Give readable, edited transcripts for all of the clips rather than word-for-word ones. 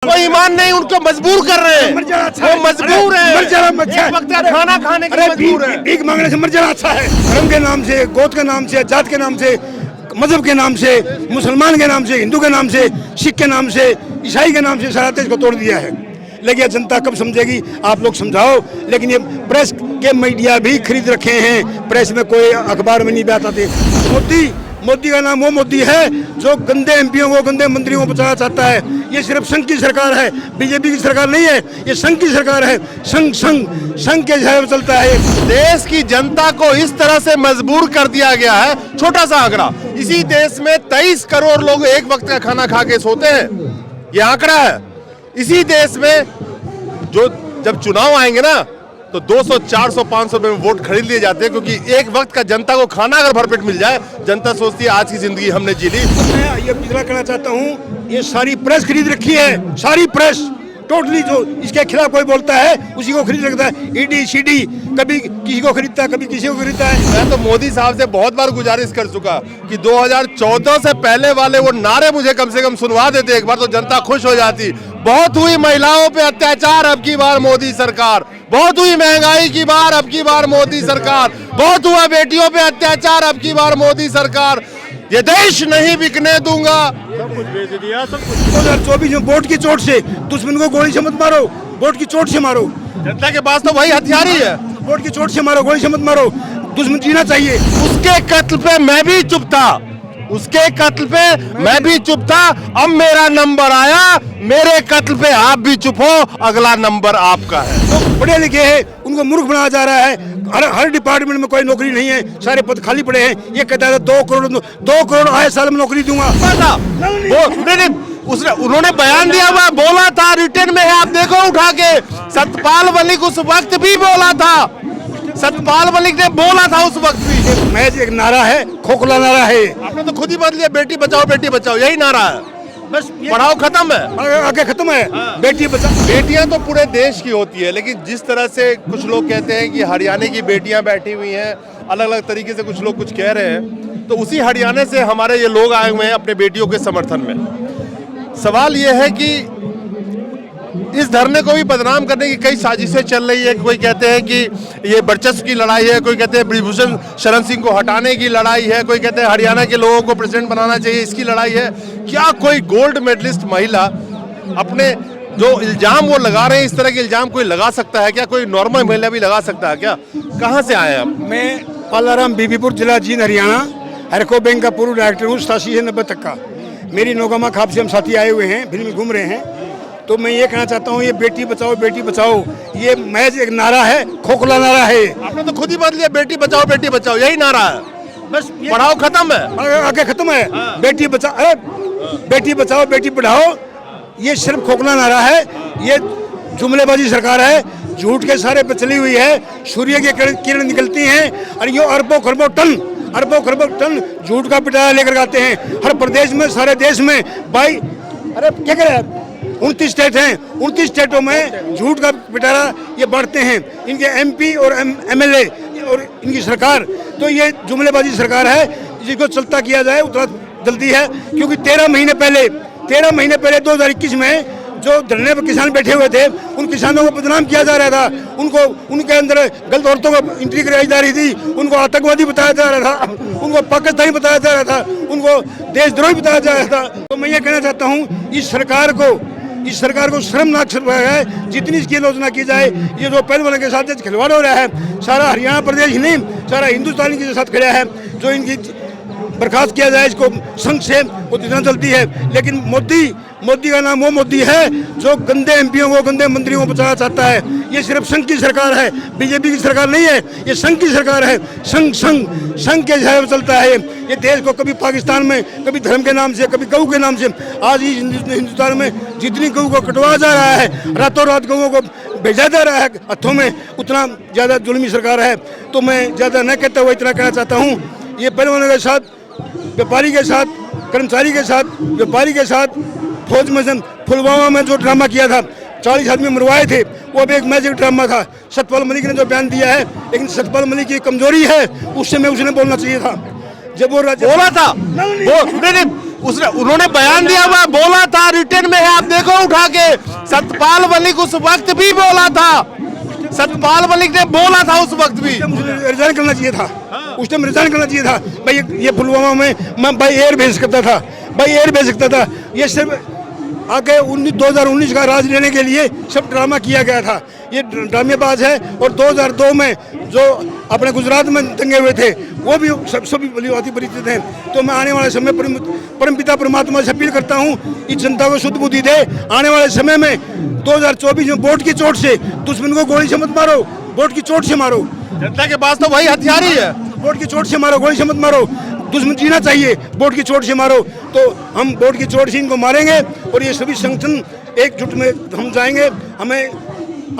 वो ईमान नहीं, उनको मजबूर कर रहे हैं। वो मजबूर है, एक वक्त का खाना खाने के लिए मजबूर है। भीख मांगने से मर जाना अच्छा है। धर्म के नाम से, गोद के नाम से, जात के नाम से, मजहब के नाम से, मुसलमान के नाम से, हिंदू के नाम से, सिख के नाम से, ईसाई के नाम से सारा देश को तोड़ दिया है। लेकिन जनता कब समझेगी, आप लोग समझाओ। लेकिन ये प्रेस के मीडिया भी खरीद रखे हैं, प्रेस में कोई अखबार में नहीं बताते। मोदी का नाम वो मोदी है जो गंदे एमपीओं को, गंदे मंत्रियों को बचाना चाहता है। ये सिर्फ संघ की सरकार है, बीजेपी की सरकार नहीं है, ये संघ की सरकार है। संघ के हिसाब से चलता है। देश की जनता को इस तरह से मजबूर कर दिया गया है। छोटा सा आंकड़ा, इसी देश में 23 करोड़ लोग एक वक्त का खाना खा के सोते हैं, ये आंकड़ा है। इसी देश में जो जब चुनाव आएंगे ना तो 200, 400, 500 रुपए में वोट खरीद लिए जाते हैं, क्योंकि एक वक्त का जनता को खाना अगर भरपेट मिल जाए, जनता सोचती है आज की जिंदगी हमने जी ली। मैं ये इतना कहना चाहता हूँ, ये सारी प्रेस खरीद रखी है, सारी प्रेस टोटली। जो इसके खिलाफ कोई बोलता है उसी को खरीद रखता है। ईडी सीडी कभी किसी को खरीदता है, कभी किसी को खरीदता है। मैं तो मोदी साहब से बहुत बार गुजारिश कर चुका कि 2014 से पहले वाले वो नारे मुझे कम से कम सुनवा देते एक बार, तो जनता खुश हो जाती। बहुत हुई महिलाओं पे अत्याचार, अब की बार मोदी सरकार। बहुत हुई महंगाई की बार, अब की बार मोदी सरकार। बहुत हुआ बेटियों पे अत्याचार, अब की बार मोदी सरकार। ये देश नहीं बिकने दूंगा। सब कुछ बेच दिया, सब कुछ। 2024 में वोट की चोट से दुश्मन को गोली से मत मारो, वोट की चोट से मारो। जनता के पास तो वही हथियार ही है। वोट की चोट से मारो, गोली से मत मारो। दुश्मन जीना चाहिए। उसके कत्ल पे मैं भी चुप था, उसके कत्ल पे मैं भी चुप था। अब मेरा नंबर आया, मेरे कत्ल पे आप भी चुप हो, अगला नंबर आपका है। तो पढ़े लिखे हैं, उनको मूर्ख बनाया जा रहा है। हर डिपार्टमेंट में कोई नौकरी नहीं है, सारे पद खाली पड़े हैं। ये कहता है 2 करोड़ आए साल में नौकरी दूंगा। उन्होंने बयान दिया हुआ, बोला था, रिटर्न में है, आप देखो उठा के। सतपाल मलिक उस वक्त भी बोला था, सतपाल मलिक ने बोला था उस वक्त भी। महज एक नारा है, खोखला नारा है। आपने तो खुद ही बदल लिया, बेटी बचाओ, यही नारा है। बस पढ़ाओ खत्म है, आगे खत्म है। बेटी बचाओ। बेटियां तो पूरे देश की होती है, लेकिन जिस तरह से कुछ लोग कहते हैं कि हरियाणा की बेटियां बैठी हुई हैं, अलग अलग तरीके से कुछ लोग कुछ कह रहे हैं, तो उसी हरियाणा से हमारे ये लोग आए हुए हैं अपने बेटियों के समर्थन में। सवाल ये है कि इस धरने को भी बदनाम करने की कई साजिशें चल रही है। कोई कहते हैं कि ये वर्चस्व की लड़ाई है, कोई कहते हैं ब्रिजभूषण शरण सिंह को हटाने की लड़ाई है, कोई कहते हैं हरियाणा के लोगों को प्रेसिडेंट बनाना चाहिए, इसकी लड़ाई है। क्या कोई गोल्ड मेडलिस्ट महिला अपने जो इल्जाम वो लगा रहे हैं, इस तरह के इल्जाम कोई लगा सकता है क्या? कोई नॉर्मल महिला भी लगा सकता है क्या? कहाँ से आए आप? मैं पालाराम बीबीपुर, जिला जींद, हरियाणा, हरको बैंक का पूर्व डायरेक्टर हूँ, 87 से 90 तक का। मेरी नौगामा खाप से हम साथी आए हुए हैं, फिल्म में घूम रहे हैं। तो मैं ये कहना चाहता हूँ, ये बेटी बचाओ, ये महज एक नारा है, खोखला नारा है। आपने तो खुद ही बदल लिया, बेटी बचाओ, यही नारा है। बस पढ़ाओ खत्म है, आगे खत्म है। बेटी बचाओ, बेटी पढ़ाओ, ये सिर्फ खोखला नारा है। ये जुमलेबाजी सरकार है, झूठ के सारे पे चली हुई है। सूर्य की किरण निकलती हैं और ये अरबों खरबों टन झूठ का पिटारा लेकर आते हैं हर प्रदेश में, सारे देश में। भाई अरे क्या कह रहे हैं, 29 स्टेट हैं, 29 स्टेटों में झूठ का पिटारा ये बढ़ते हैं। इनके एमपी और एमएलए और इनकी सरकार, तो ये जुमलेबाजी सरकार है। जिसको चलता किया जाए उतना जल्दी है, क्योंकि 13 महीने पहले 2021 में जो धरने पर किसान बैठे हुए थे, उन किसानों को बदनाम किया जा रहा था। उनको उनके अंदर गलत औरतों को एंट्री कराई जा रही थी, उनको आतंकवादी बताया जा रहा था, उनको पाकिस्तानी बताया जा रहा था, उनको देशद्रोही बताया जा रहा था। तो मैं ये कहना चाहता हूँ, इस सरकार को शर्मनाक है। जितनी इसकी आलोचना की जाए, ये जो पहलवानों के साथ खिलवाड़ हो रहा है, सारा हरियाणा प्रदेश ही नहीं, सारा हिंदुस्तान के साथ खड़ा है। जो इनकी बर्खास्त किया जाए इसको संघ से, वो जितना जल्दी है। लेकिन मोदी का नाम वो मोदी है जो गंदे एमपीओं को, गंदे मंत्रियों को बचाना चाहता है। ये सिर्फ संघ की सरकार है, बीजेपी की सरकार नहीं है, ये संघ की सरकार है। संघ के हिसाब से चलता है। ये देश को कभी पाकिस्तान में, कभी धर्म के नाम से, कभी गऊ के नाम से। आज ही हिंदुस्तान में जितनी गऊ को कटवा जा रहा है, रातों रात गऊ को भेजा जा रहा है हथों में, उतना ज़्यादा जुल्मी सरकार है। तो मैं ज़्यादा न कहता हुआ इतना कहना चाहता हूँ, ये पहलवानों के साथ, व्यापारी के साथ, कर्मचारी के साथ, व्यापारी के साथ, फौज में पुलवामा में जो ड्रामा किया था, 40 आदमी मरवाए थे, वो भी एक मैजिक ड्रामा था। सतपाल मलिक ने जो बयान दिया है, लेकिन सतपाल मलिक की कमजोरी है, उससे मैं उसने बोलना चाहिए था। जब वो बोला था, उसने उन्होंने बयान दिया हुआ, बोला था, रिटर्न में है, आप देखो उठा के। सतपाल मलिक उस वक्त भी बोला था, सतपाल मलिक ने बोला था उस वक्त भी। रिजाइन करना चाहिए था, उस टाइम रिजाइन करना चाहिए था भाई। ये पुलवामा में मैं बाई एयर भेज सकता था, बाई एयर भेज सकता था। ये सिर्फ आके 2019 का राज लेने के लिए सब ड्रामा किया गया था, ये ड्रामेबाज है। और 2002 में जो अपने गुजरात में दंगे हुए थे वो भी सभी भली परिचित हैं। तो मैं आने वाले समय परमपिता परमात्मा से अपील करता हूँ कि जनता को शुद्ध बुद्धि दे। आने वाले समय में 2024 में वोट की चोट से दुश्मन को गोली से मत मारो, वोट की चोट से मारो। जनता के पास तो वही हथियार ही है। वोट की चोट से मारो, गोली से मत मारो। दुश्मन जीना चाहिए, वोट की चोट से मारो। तो हम वोट की चोट से इनको मारेंगे और ये सभी संगठन एकजुट में हम जाएंगे। हमें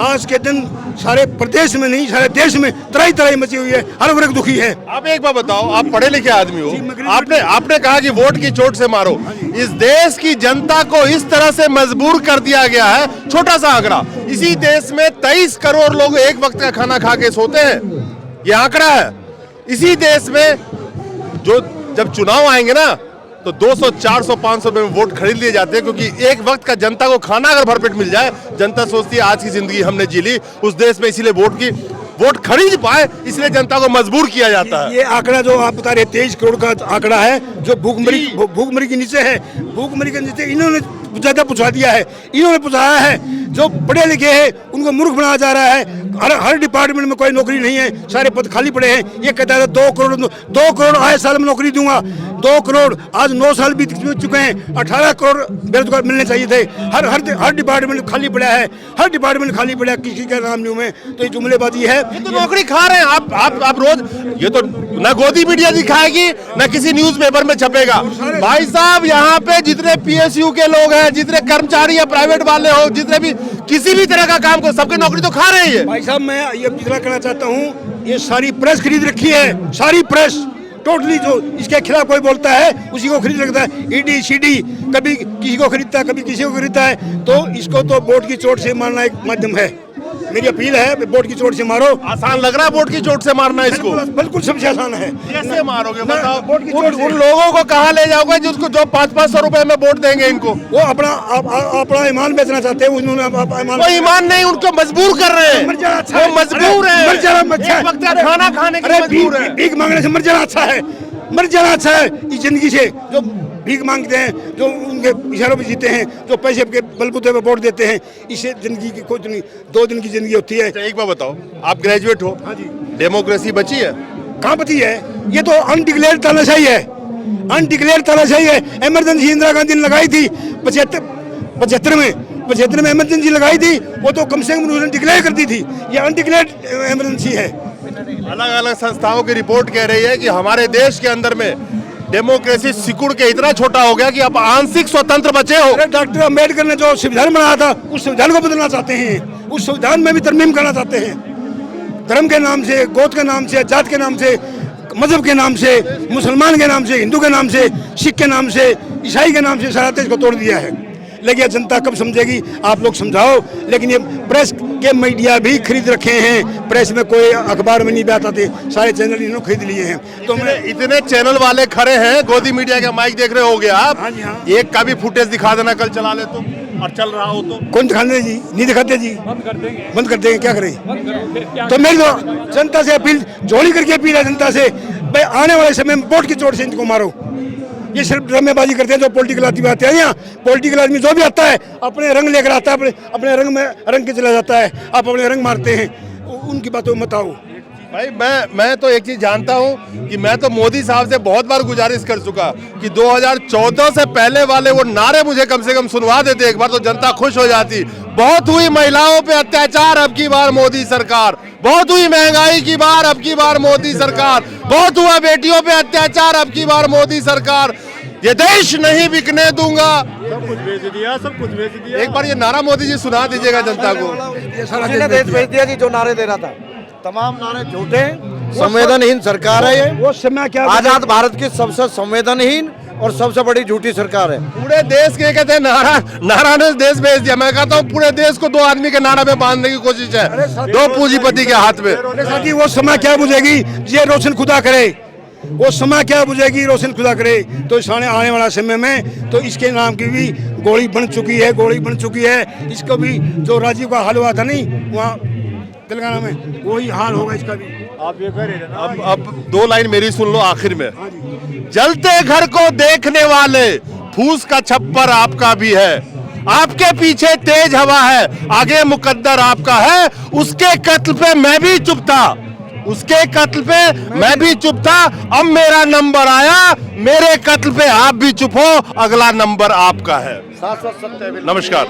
आज के दिन सारे प्रदेश में नहीं, सारे देश में तराई तराई मची हुई है, हर वर्ग दुखी है। आप एक बात बताओ, आप पढ़े लिखे आदमी हो, आपने कहा कि वोट की चोट से मारो। इस देश की जनता को इस तरह से मजबूर कर दिया गया है। छोटा सा आंकड़ा, इसी देश में 23 करोड़ लोग एक वक्त का खाना खा के सोते हैं, ये आंकड़ा है। इसी देश में जो जब चुनाव आएंगे ना तो 200, 400, 500 रुपए में वोट खरीद लिए जाते हैं, क्योंकि एक वक्त का जनता को खाना अगर भरपेट मिल जाए, जनता सोचती है आज की जिंदगी हमने जी ली उस देश में, इसीलिए वोट खरीद पाए, इसलिए जनता को मजबूर किया जाता है। ये आंकड़ा जो आप बता रहे 23 करोड़ का आंकड़ा है, जो भूखमरी के नीचे है, भूखमरी के नीचे इन्होंने ज्यादा पहुंचा दिया है, इन्होंने पहुंचाया है। जो पढ़े लिखे हैं उनको मूर्ख बनाया जा रहा है। हर डिपार्टमेंट में कोई नौकरी नहीं है, सारे पद खाली पड़े हैं। ये कहता है 2 करोड़ आए साल में नौकरी दूंगा, 2 करोड़, आज 9 साल बीत चुके हैं, 18 करोड़ बेरोजगार मिलने चाहिए थे। हर डिपार्टमेंट खाली पड़ा है, हर डिपार्टमेंट खाली पड़ा है, किसी का नाम नहीं में। तो ये जुमलेबाजी है। ये तो नौकरी खा रहे हैं आप रोज, ये तो ना गोदी मीडिया दिखाएगी ना किसी न्यूज़पेपर में छपेगा। भाई साहब, यहाँ पे जितने PSU के लोग हैं, जितने कर्मचारी है, प्राइवेट वाले हो, जितने भी किसी भी तरह का काम को, सबके नौकरी तो खा रहे हैं। भाई साहब, मैं ये इतना कहना चाहता हूँ, ये सारी प्रेस खरीद रखी है, सारी प्रेस टोटली। जो इसके खिलाफ कोई बोलता है उसी को खरीद रखता है। ED CD कभी किसी को खरीदता है, कभी किसी को खरीदता है। तो इसको तो वोट की चोट से मारना एक माध्यम है। मेरी अपील है, वोट की चोट से मारो। आसान लग रहा है वोट की चोट से मारना इसको? बिल्कुल सबसे आसान है। कैसे मारोगे बताओ? उन लोगों को कहाँ ले जाओगे जिसको जो 500-500 रुपए में वोट देंगे इनको? वो अपना ईमान बेचना चाहते हैं। उन्होंने ईमान नहीं, उनको मजबूर कर रहे हैं। वो मजबूर है, एक वक्त का खाना खाने के लिए मजबूर है। भीख मांगने से मर जाना अच्छा है, मर जाना अच्छा है इस जिंदगी से। जो भीख मांगते हैं, जो उनके इशारों पे जीते हैं, जो पैसे के बलबूते पे वोट देते हैं, इससे जिंदगी की कुछ नहीं, 2 दिन की जिंदगी होती है। एक बार बताओ, आप ग्रेजुएट हो, हाँ जी, डेमोक्रेसी बची है? कहाँ बची है? ये तो अनडिक्लेयर तानाशाही है, अनडिक्लेयर तानाशाही है। इमरजेंसी इंदिरा गांधी ने लगाई थी 75 में इमरजेंसी लगाई थी, वो तो कम से कम उन्होंने डिक्लेयर कर दी थी। ये अनडिक्लेयर इमरजेंसी है। अलग अलग संस्थाओं की रिपोर्ट कह रही है कि हमारे देश के अंदर में डेमोक्रेसी सिकुड़ के इतना छोटा हो गया कि आप आंशिक स्वतंत्र बचे हो। डॉक्टर अम्बेडकर ने जो संविधान बनाया था, उस संविधान को बदलना चाहते हैं, उस संविधान में भी तरमीम करना चाहते हैं। धर्म के नाम से, गोत्र के नाम से, जात के नाम से, मजहब के नाम से, मुसलमान के नाम से, हिंदू के नाम से, सिख के नाम से, ईसाई के नाम से सारा देश को तोड़ दिया है। लेकिन जनता कब समझेगी? आप लोग समझाओ। लेकिन ये प्रेस के मीडिया भी खरीद रखे हैं, प्रेस में कोई अखबार में नहीं बताते, सारे चैनल इन्होंने खरीद लिए हैं। तो इतने चैनल वाले खड़े हैं, गोदी मीडिया का माइक देख रहे होगे आप। हाँ जी, हाँ। एक का भी फुटेज दिखा देना, कल चला ले तो, और चल रहा हो तो। कौन दिखाते जी? नहीं दिखाते जी, बंद कर देंगे। क्या करें? तो मेरी तो जनता से अपील, जोड़ी करके अपील है जनता से, भाई आने वाले समय में वोट की चोट से इनको मारो। ये सिर्फ ड्रामेबाजी करते हैं जो पॉलिटिकल आदमी आते हैं। यहाँ पॉलिटिकल आदमी जो भी आता है अपने रंग लेकर आता है, अपने रंग में रंग के चला जाता है। आप अपने रंग मारते हैं, उनकी बातों में मत आओ। भाई मैं तो एक चीज जानता हूं कि मैं तो मोदी साहब से बहुत बार गुजारिश कर चुका कि 2014 से पहले वाले वो नारे मुझे कम से कम सुनवा देते एक बार, तो जनता खुश हो जाती। बहुत हुई महिलाओं पे अत्याचार, अब की बार मोदी सरकार। बहुत हुई महंगाई की बार, अब की बार मोदी सरकार। बहुत हुआ बेटियों पे अत्याचार, अब की बार मोदी सरकार। ये देश नहीं बिकने दूंगा। सब कुछ बेच दिया, सब कुछ बेच दिया। एक बार ये नारा मोदी जी सुना दीजिएगा जनता को। उसने देश भेज दिया जी, जो नारे दे रहा था। तमाम नारे झूठे, संवेदनहीन सरकार है ये। वो समय क्या आजाद भारत की सबसे संवेदनहीन और सबसे बड़ी झूठी सरकार है। पूरे देश के कहते हैं नारा ने देश भेज दिया। मैं कहता हूँ पूरे देश को 2 आदमी के नारा पे बांधने की कोशिश है, 2 पूंजीपति के हाथ में। साथी वो समय क्या बुझेगी? ये रोशन खुदा करे, वो समय क्या बुझेगी, रोशन खुदा करे। तो सामने आने वाला समय में तो इसके नाम की भी गोली बन चुकी है, गोली बन चुकी है। इसको भी जो राजीव का हाल हुआ था नहीं वहाँ तेलंगाना में, वही हाल होगा इसका भी। आप ये कह रहे हैं ना, अब 2 लाइन मेरी सुन लो आखिर में। हाँ जी। जलते घर को देखने वाले, फूस का छप्पर आपका भी है, आपके पीछे तेज हवा है, आगे मुकद्दर आपका है। उसके कत्ल पे मैं भी चुप था, उसके कत्ल पे मैं भी चुप था, अब मेरा नंबर आया, मेरे कत्ल पे आप भी चुप हो, अगला नंबर आपका है। शाश्वत सत्य है। नमस्कार।